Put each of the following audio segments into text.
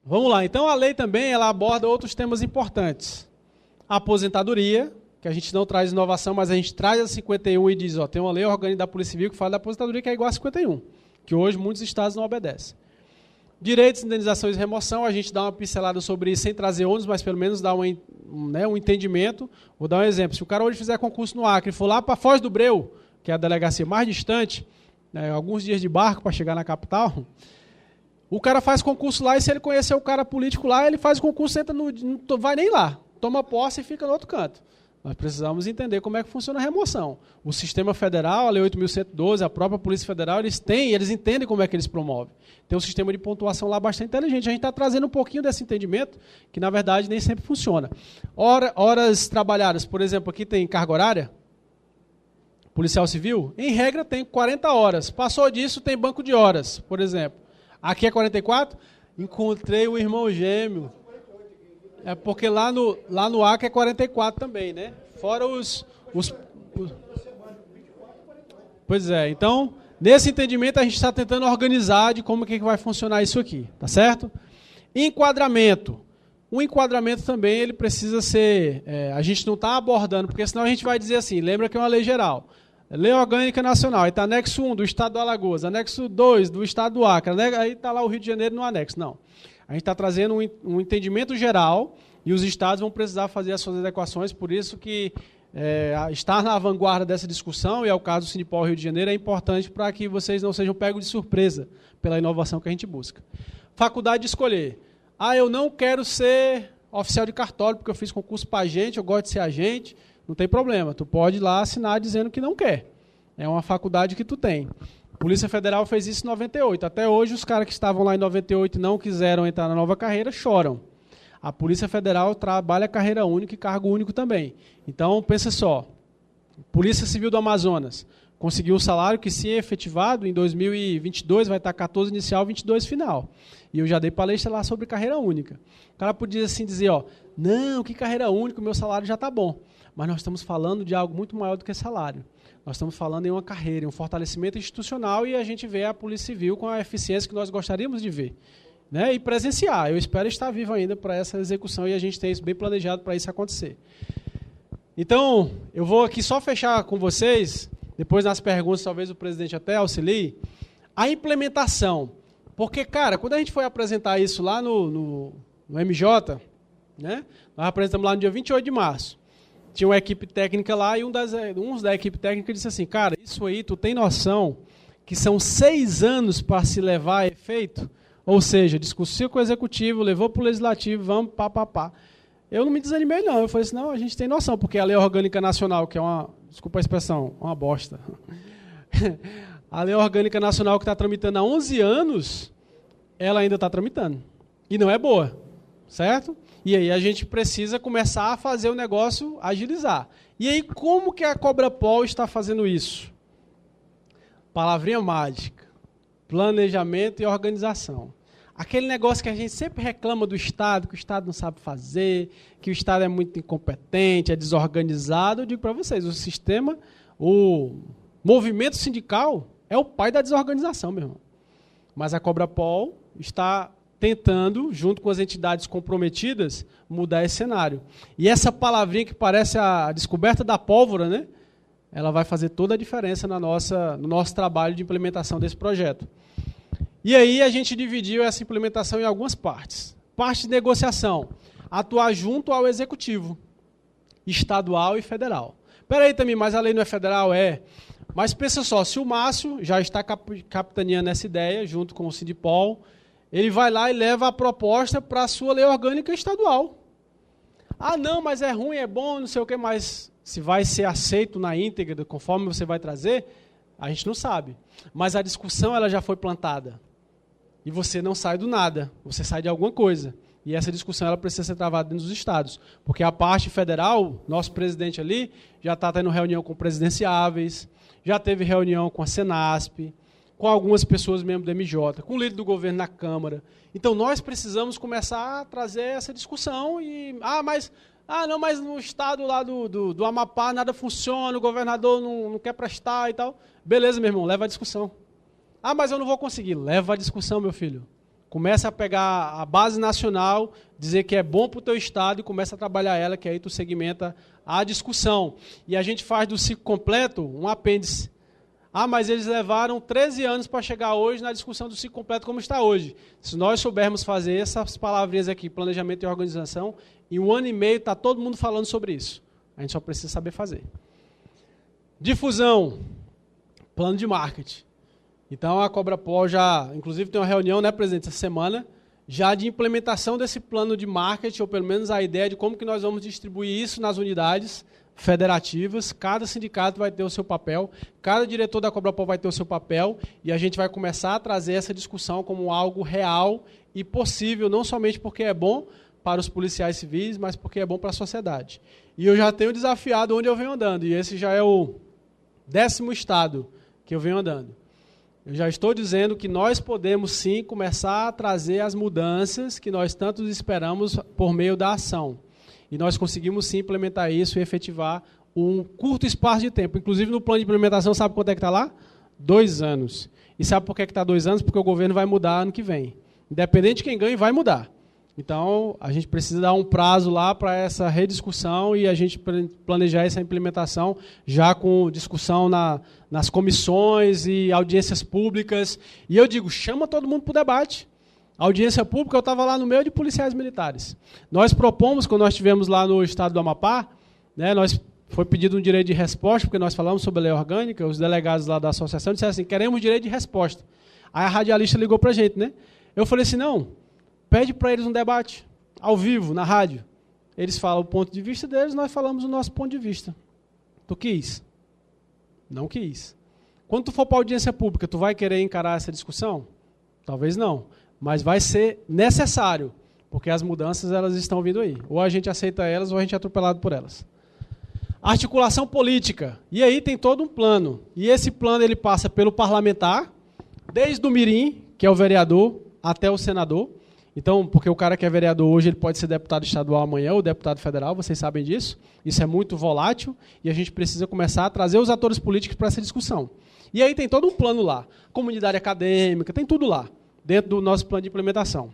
Vamos lá, então a lei também ela aborda outros temas importantes. A aposentadoria, que a gente não traz inovação, mas a gente traz a 51 e diz, ó, tem uma lei orgânica da Polícia Civil que fala da aposentadoria que é igual a 51, que hoje muitos estados não obedecem. Direitos, indenizações e remoção, a gente dá uma pincelada sobre isso sem trazer ônus, mas pelo menos dá um entendimento. Vou dar um exemplo, se o cara hoje fizer concurso no Acre e for lá para Foz do Breu, que é a delegacia mais distante, né, alguns dias de barco para chegar na capital, o cara faz concurso lá e se ele conhecer o cara político lá, ele faz o concurso, entra não vai nem lá, toma posse e fica no outro canto. Nós precisamos entender como é que funciona a remoção. O sistema federal, a Lei 8.112, a própria Polícia Federal, eles entendem como é que eles promovem. Tem um sistema de pontuação lá bastante inteligente. A gente está trazendo um pouquinho desse entendimento, que na verdade nem sempre funciona. Horas trabalhadas, por exemplo, aqui tem carga horária, policial civil, em regra tem 40 horas. Passou disso, tem banco de horas, por exemplo. Aqui é 44? Encontrei o irmão gêmeo. É porque lá no Acre é 44 também, né? Fora os... Pois é, então, nesse entendimento a gente está tentando organizar de como que vai funcionar isso aqui, tá certo? Enquadramento. O enquadramento também ele precisa ser... a gente não está abordando, porque senão a gente vai dizer assim, lembra que é uma lei geral. Lei Orgânica Nacional, aí está anexo 1 do Estado do Alagoas, anexo 2 do Estado do Acre, aí está lá o Rio de Janeiro no anexo. Não. A gente está trazendo um entendimento geral e os estados vão precisar fazer as suas adequações, por isso que estar na vanguarda dessa discussão, e é o caso do Sindipol Rio de Janeiro, é importante para que vocês não sejam pegos de surpresa pela inovação que a gente busca. Faculdade de escolher. Eu não quero ser oficial de cartório, porque eu fiz concurso para agente, eu gosto de ser agente. Não tem problema, tu pode ir lá assinar dizendo que não quer. É uma faculdade que tu tem. A Polícia Federal fez isso em 98. Até hoje, os caras que estavam lá em 98 e não quiseram entrar na nova carreira, choram. A Polícia Federal trabalha carreira única e cargo único também. Então, pensa só. Polícia Civil do Amazonas conseguiu um salário que, se efetivado, em 2022 vai estar 14 inicial, 22 final. E eu já dei palestra lá sobre carreira única. O cara podia assim dizer, não, que carreira única, o meu salário já está bom. Mas nós estamos falando de algo muito maior do que salário. Nós estamos falando em uma carreira, em um fortalecimento institucional, e a gente vê a Polícia Civil com a eficiência que nós gostaríamos de ver. Né? E presenciar. Eu espero estar vivo ainda para essa execução e a gente tem isso bem planejado para isso acontecer. Então, eu vou aqui só fechar com vocês, depois nas perguntas talvez o presidente até auxilie, a implementação. Porque, cara, quando a gente foi apresentar isso lá no MJ, né? Nós apresentamos lá no dia 28 de março. Tinha uma equipe técnica lá e uns da equipe técnica disse assim, cara, isso aí tu tem noção que são 6 anos para se levar a efeito? Ou seja, discutiu com o executivo, levou para o legislativo, vamos, pá. Eu não me desanimei, não. Eu falei assim, não, a gente tem noção, porque a Lei Orgânica Nacional, que é desculpa a expressão, uma bosta. A Lei Orgânica Nacional que está tramitando há 11 anos, ela ainda está tramitando. E não é boa, certo? E aí a gente precisa começar a fazer o negócio agilizar. E aí como que a Cobrapol está fazendo isso? Palavrinha mágica. Planejamento e organização. Aquele negócio que a gente sempre reclama do Estado, que o Estado não sabe fazer, que o Estado é muito incompetente, é desorganizado. Eu digo para vocês, o movimento sindical é o pai da desorganização, meu irmão. Mas a Cobrapol está tentando, junto com as entidades comprometidas, mudar esse cenário. E essa palavrinha que parece a descoberta da pólvora, né? Ela vai fazer toda a diferença no nosso trabalho de implementação desse projeto. E aí a gente dividiu essa implementação em algumas partes. Parte de negociação, atuar junto ao executivo, estadual e federal. Espera aí também, mas a lei não é federal? É. Mas pensa só, se o Márcio já está capitaneando essa ideia, junto com o Sindipol, ele vai lá e leva a proposta para a sua lei orgânica estadual. Não, mas é ruim, é bom, não sei o que, mas se vai ser aceito na íntegra, conforme você vai trazer, a gente não sabe. Mas a discussão ela já foi plantada. E você não sai do nada, você sai de alguma coisa. E essa discussão ela precisa ser travada dentro dos estados. Porque a parte federal, nosso presidente ali, já está tendo reunião com presidenciáveis, já teve reunião com a Senasp, com algumas pessoas mesmo do MJ, com o líder do governo na Câmara. Então, nós precisamos começar a trazer essa discussão e... mas Ah, não, mas no estado lá do Amapá nada funciona, o governador não quer prestar e tal. Beleza, meu irmão, leva a discussão. Ah, mas eu não vou conseguir. Leva a discussão, meu filho. Começa a pegar a base nacional, dizer que é bom para o teu estado e começa a trabalhar ela, que aí tu segmenta a discussão. E a gente faz do ciclo completo um apêndice. Ah, mas eles levaram 13 anos para chegar hoje na discussão do ciclo completo como está hoje. Se nós soubermos fazer essas palavrinhas aqui, planejamento e organização, em 1 ano e meio está todo mundo falando sobre isso. A gente só precisa saber fazer. Difusão, plano de marketing. Então a Cobrapol já, inclusive tem uma reunião, né, presidente, essa semana, já de implementação desse plano de marketing, ou pelo menos a ideia de como que nós vamos distribuir isso nas unidades federativas. Cada sindicato vai ter o seu papel, cada diretor da Cobrapol vai ter o seu papel, e a gente vai começar a trazer essa discussão como algo real e possível, não somente porque é bom para os policiais civis, mas porque é bom para a sociedade. E eu já tenho desafiado onde eu venho andando, e esse já é o 10º estado que eu venho andando. Eu já estou dizendo que nós podemos sim começar a trazer as mudanças que nós tanto esperamos por meio da ação. E nós conseguimos sim implementar isso e efetivar um curto espaço de tempo. Inclusive no plano de implementação, sabe quanto é que está lá? 2 anos. E sabe por que está 2 anos? Porque o governo vai mudar ano que vem. Independente de quem ganhe, vai mudar. Então, a gente precisa dar um prazo lá para essa rediscussão e a gente planejar essa implementação já com discussão nas comissões e audiências públicas. E eu digo, chama todo mundo para o debate. A audiência pública, eu estava lá no meio de policiais militares. Nós propomos, quando nós estivemos lá no estado do Amapá, né, foi pedido um direito de resposta, porque nós falamos sobre a lei orgânica, os delegados lá da associação disseram assim, queremos direito de resposta. Aí a radialista ligou para a gente, né? Eu falei assim, não, pede para eles um debate, ao vivo, na rádio. Eles falam o ponto de vista deles, nós falamos o nosso ponto de vista. Tu quis? Não quis. Quando tu for para a audiência pública, tu vai querer encarar essa discussão? Talvez não. Mas vai ser necessário, porque as mudanças elas estão vindo aí. Ou a gente aceita elas, ou a gente é atropelado por elas. Articulação política. E aí tem todo um plano. E esse plano ele passa pelo parlamentar, desde o mirim, que é o vereador, até o senador. Então, porque o cara que é vereador hoje, ele pode ser deputado estadual amanhã, ou deputado federal, vocês sabem disso. Isso é muito volátil, e a gente precisa começar a trazer os atores políticos para essa discussão. E aí tem todo um plano lá. Comunidade acadêmica, tem tudo lá, dentro do nosso plano de implementação.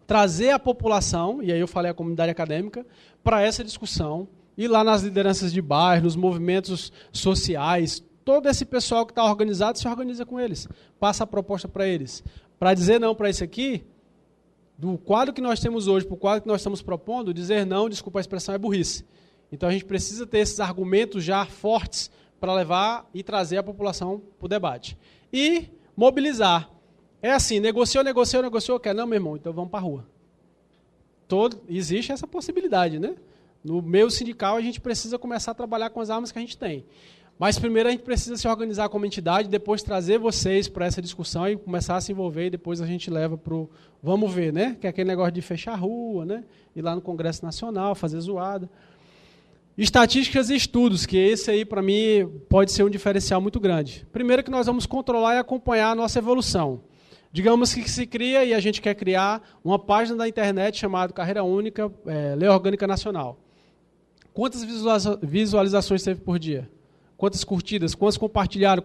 Trazer a população, e aí eu falei a comunidade acadêmica, para essa discussão, ir lá nas lideranças de bairro, nos movimentos sociais, todo esse pessoal que está organizado se organiza com eles, passa a proposta para eles. Para dizer não para isso aqui, do quadro que nós temos hoje para o quadro que nós estamos propondo, dizer não, desculpa a expressão, é burrice. Então a gente precisa ter esses argumentos já fortes para levar e trazer a população para o debate. E mobilizar. É assim, negociou, quer? Não, meu irmão, então vamos para a rua. Existe essa possibilidade, né? No meio sindical, a gente precisa começar a trabalhar com as armas que a gente tem. Mas primeiro a gente precisa se organizar como entidade, depois trazer vocês para essa discussão e começar a se envolver, e depois a gente leva para o vamos ver, né? Que é aquele negócio de fechar a rua, né? Ir lá no Congresso Nacional, fazer zoada. Estatísticas e estudos, que esse aí, para mim, pode ser um diferencial muito grande. Primeiro que nós vamos controlar e acompanhar a nossa evolução. Digamos que se cria, e a gente quer criar, uma página da internet chamada Carreira Única, Lei Orgânica Nacional. Quantas visualizações teve por dia? Quantas curtidas? Quantos compartilharam?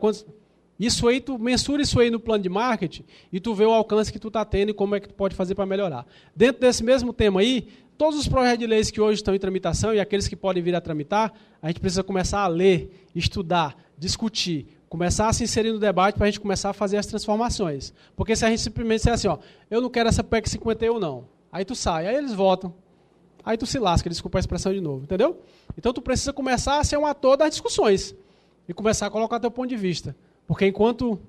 Isso aí, tu mensura isso aí no plano de marketing e tu vê o alcance que tu está tendo e como é que tu pode fazer para melhorar. Dentro desse mesmo tema aí, todos os projetos de leis que hoje estão em tramitação e aqueles que podem vir a tramitar, a gente precisa começar a ler, estudar, discutir, começar a se inserir no debate para a gente começar a fazer as transformações. Porque se a gente simplesmente disser assim, ó, eu não quero essa PEC 51 não, aí tu sai, aí eles votam, aí tu se lasca, desculpa a expressão de novo, entendeu? Então tu precisa começar a ser um ator das discussões e começar a colocar teu ponto de vista. Porque enquanto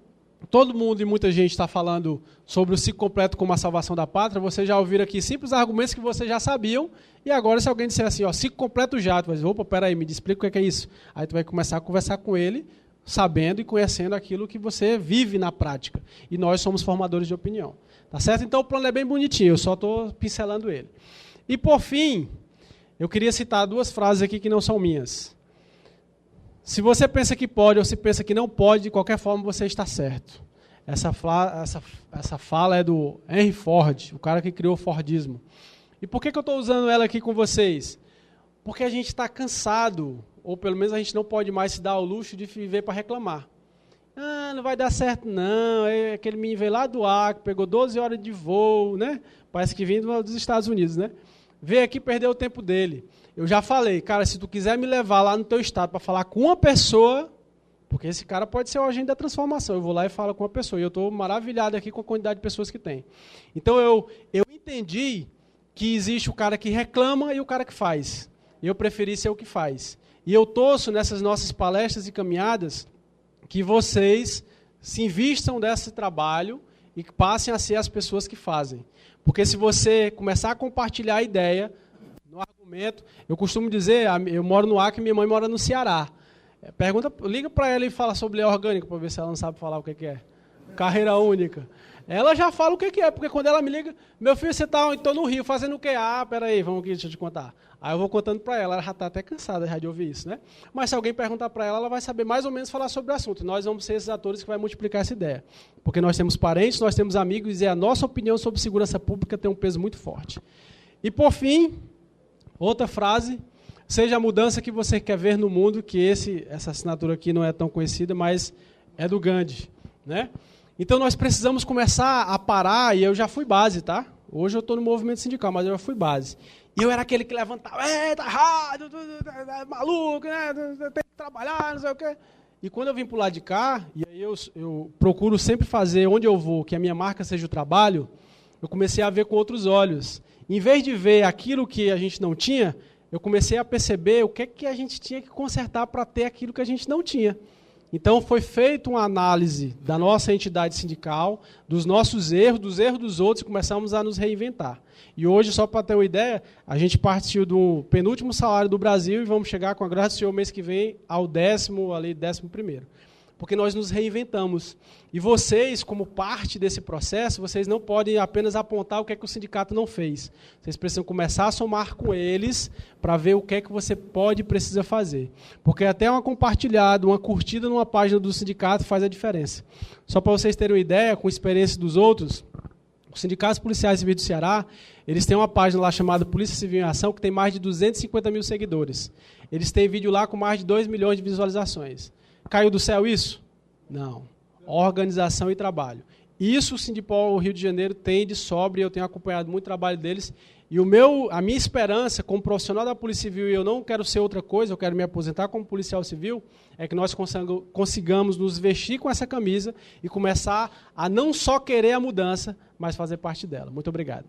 todo mundo e muita gente está falando sobre o ciclo completo como a salvação da pátria, vocês já ouviram aqui simples argumentos que vocês já sabiam, e agora se alguém disser assim, ó, ciclo completo já, tu vai dizer, opa, peraí, me explica o que é isso. Aí tu vai começar a conversar com ele, sabendo e conhecendo aquilo que você vive na prática. E nós somos formadores de opinião. Tá certo? Então o plano é bem bonitinho, eu só estou pincelando ele. E por fim, eu queria citar 2 frases aqui que não são minhas. Se você pensa que pode ou se pensa que não pode, de qualquer forma você está certo. Essa fala é do Henry Ford, o cara que criou o Fordismo. E por que eu estou usando ela aqui com vocês? Porque a gente está cansado, ou pelo menos a gente não pode mais se dar ao luxo de viver para reclamar. Ah, não vai dar certo não, aquele menino veio lá do Acre, pegou 12 horas de voo, né? Parece que vindo dos Estados Unidos, né? Veio aqui perder o tempo dele. Eu já falei, cara, se tu quiser me levar lá no teu estado para falar com uma pessoa, porque esse cara pode ser o agente da transformação, eu vou lá e falo com uma pessoa, e eu estou maravilhado aqui com a quantidade de pessoas que tem. Então eu entendi que existe o cara que reclama e o cara que faz. Eu preferi ser o que faz. E eu torço nessas nossas palestras e caminhadas que vocês se invistam desse trabalho e que passem a ser as pessoas que fazem. Porque se você começar a compartilhar a ideia, no argumento, eu costumo dizer, eu moro no Acre e minha mãe mora no Ceará. Liga para ela e fala sobre lei orgânica, para ver se ela não sabe falar o que é. Carreira única. Ela já fala o que é, porque quando ela me liga, meu filho, você está então no Rio fazendo o quê? Ah, peraí, vamos aqui, deixa eu te contar. Aí eu vou contando para ela já está até cansada já de ouvir isso, né? Mas se alguém perguntar para ela, ela vai saber mais ou menos falar sobre o assunto. E nós vamos ser esses atores que vai multiplicar essa ideia. Porque nós temos parentes, nós temos amigos, e a nossa opinião sobre segurança pública tem um peso muito forte. E por fim, outra frase, seja a mudança que você quer ver no mundo, que essa assinatura aqui não é tão conhecida, mas é do Gandhi, né? Então nós precisamos começar a parar, e eu já fui base, tá? Hoje eu estou no movimento sindical, mas eu já fui base. E eu era aquele que levantava, tá errado, maluco, né? Tem que trabalhar, não sei o quê. E quando eu vim para o lado de cá, e aí eu procuro sempre fazer onde eu vou, que a minha marca seja o trabalho, eu comecei a ver com outros olhos. Em vez de ver aquilo que a gente não tinha, eu comecei a perceber o que a gente tinha que consertar para ter aquilo que a gente não tinha. Então, foi feita uma análise da nossa entidade sindical, dos nossos erros, dos erros dos outros, e começamos a nos reinventar. E hoje, só para ter uma ideia, a gente partiu do penúltimo salário do Brasil e vamos chegar, com a graça do Senhor, mês que vem, ao 11º. Porque nós nos reinventamos. E vocês, como parte desse processo, vocês não podem apenas apontar o que é que o sindicato não fez. Vocês precisam começar a somar com eles para ver o que é que você pode e precisa fazer. Porque até uma compartilhada, uma curtida numa página do sindicato faz a diferença. Só para vocês terem uma ideia, com a experiência dos outros, os sindicatos policiais civis do Ceará, eles têm uma página lá chamada Polícia Civil em Ação, que tem mais de 250 mil seguidores. Eles têm vídeo lá com mais de 2 milhões de visualizações. Caiu do céu isso? Não. Organização e trabalho. Isso o Sindipol Rio de Janeiro tem de sobra, e eu tenho acompanhado muito o trabalho deles. E a minha esperança, como profissional da Polícia Civil, e eu não quero ser outra coisa, eu quero me aposentar como policial civil, é que nós consigamos nos vestir com essa camisa e começar a não só querer a mudança, mas fazer parte dela. Muito obrigado.